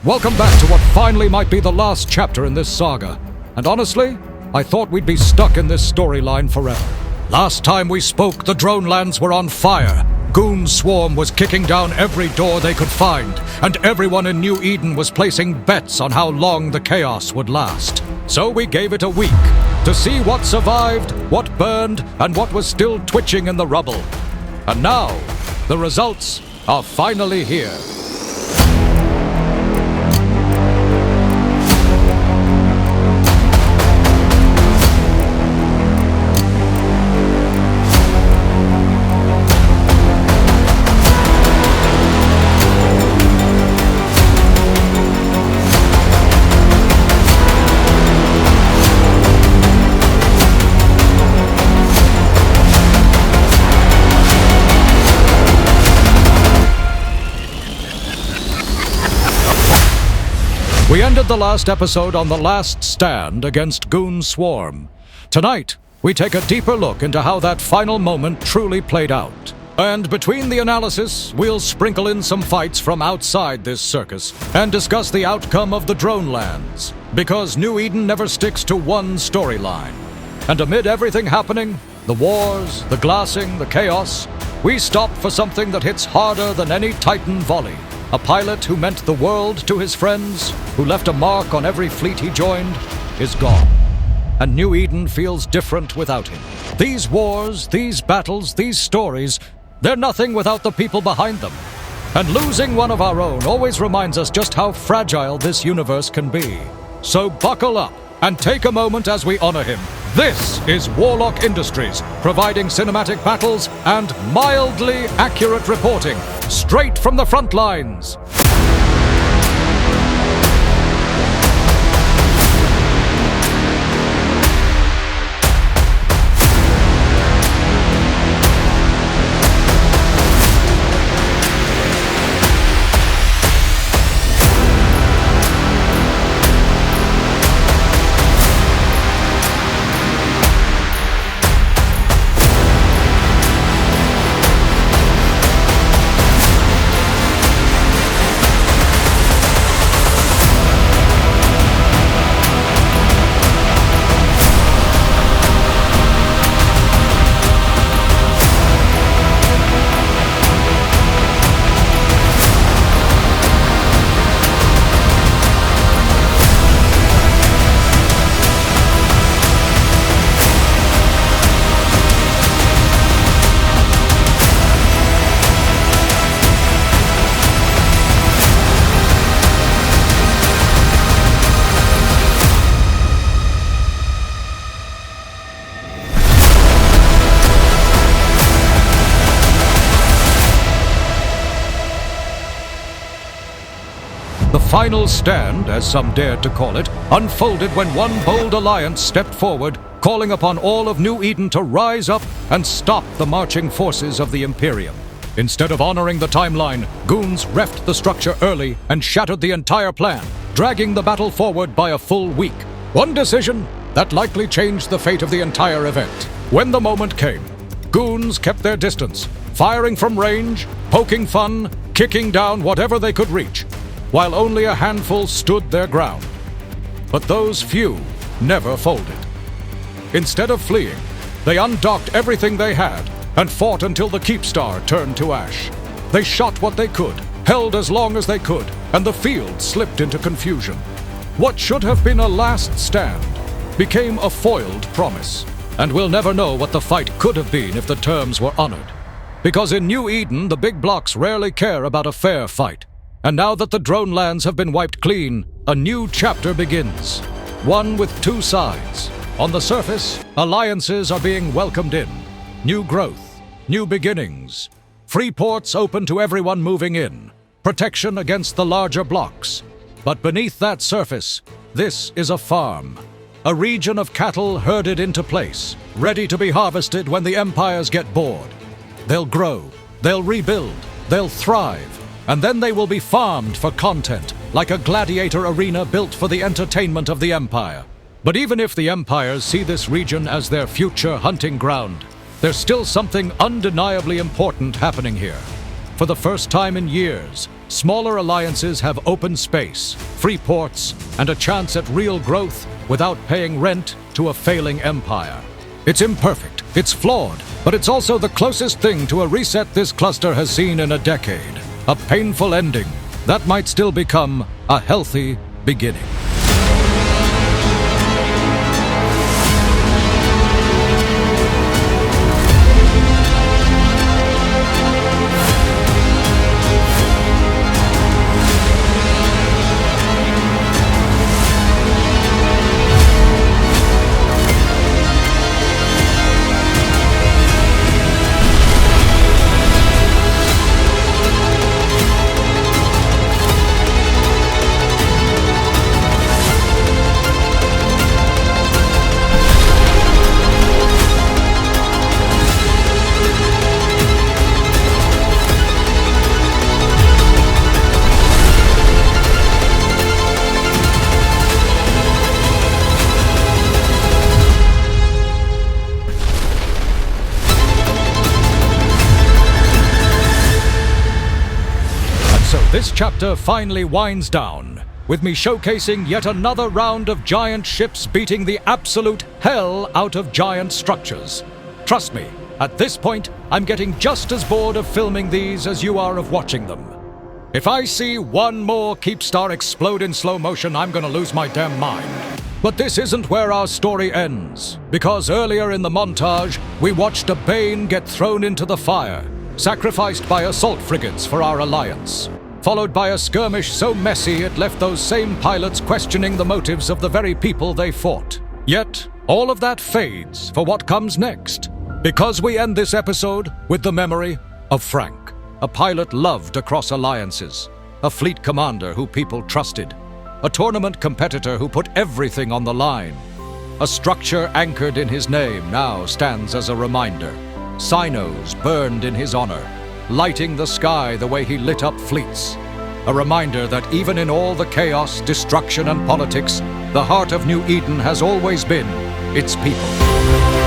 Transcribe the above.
Welcome back to what finally might be the last chapter in this saga. And honestly, I thought we'd be stuck in this storyline forever. Last time we spoke, the dronelands were on fire. Goonswarm was kicking down every door they could find, and everyone in New Eden was placing bets on how long the chaos would last. So we gave it a week to see what survived, what burned, and what was still twitching in the rubble. And now, the results are finally here. We ended the last episode on the last stand against Goonswarm. Tonight, we take a deeper look into how that final moment truly played out. And between the analysis, we'll sprinkle in some fights from outside this circus and discuss the outcome of the dronelands. Because New Eden never sticks to one storyline. And amid everything happening, the wars, the glassing, the chaos, we stop for something that hits harder than any Titan volley. A pilot who meant the world to his friends, who left a mark on every fleet he joined, is gone. And New Eden feels different without him. These wars, these battles, these stories, they're nothing without the people behind them. And losing one of our own always reminds us just how fragile this universe can be. So buckle up and take a moment as we honor him. This is Warlock Industries, providing cinematic battles and mildly accurate reporting, straight from the front lines. The final stand, as some dared to call it, unfolded when one bold alliance stepped forward, calling upon all of New Eden to rise up and stop the marching forces of the Imperium. Instead of honoring the timeline, Goons reffed the structure early and shattered the entire plan, dragging the battle forward by a full week. One decision that likely changed the fate of the entire event. When the moment came, Goons kept their distance, firing from range, poking fun, kicking down whatever they could reach, while only a handful stood their ground. But those few never folded. Instead of fleeing, they undocked everything they had and fought until the Keepstar turned to ash. They shot what they could, held as long as they could, and the field slipped into confusion. What should have been a last stand became a foiled promise. And we'll never know what the fight could have been if the terms were honored. Because in New Eden, the big blocks rarely care about a fair fight. And now that the dronelands have been wiped clean, a new chapter begins. One with two sides. On the surface, alliances are being welcomed in. New growth, new beginnings. Free ports open to everyone moving in. Protection against the larger blocks. But beneath that surface, this is a farm. A region of cattle herded into place, ready to be harvested when the empires get bored. They'll grow, they'll rebuild, they'll thrive. And then they will be farmed for content, like a gladiator arena built for the entertainment of the Empire. But even if the Empires see this region as their future hunting ground, there's still something undeniably important happening here. For the first time in years, smaller alliances have open space, free ports, and a chance at real growth without paying rent to a failing empire. It's imperfect, it's flawed, but it's also the closest thing to a reset this cluster has seen in a decade. A painful ending that might still become a healthy beginning. This chapter finally winds down, with me showcasing yet another round of giant ships beating the absolute hell out of giant structures. Trust me, at this point, I'm getting just as bored of filming these as you are of watching them. If I see one more Keepstar explode in slow motion, I'm gonna lose my damn mind. But this isn't where our story ends, because earlier in the montage, we watched a Bane get thrown into the fire, sacrificed by assault frigates for our alliance, followed by a skirmish so messy it left those same pilots questioning the motives of the very people they fought. Yet, all of that fades for what comes next, because we end this episode with the memory of Frank, a pilot loved across alliances, a fleet commander who people trusted, a tournament competitor who put everything on the line. A structure anchored in his name now stands as a reminder. Sinos burned in his honor, lighting the sky the way he lit up fleets. A reminder that even in all the chaos, destruction, and politics, the heart of New Eden has always been its people.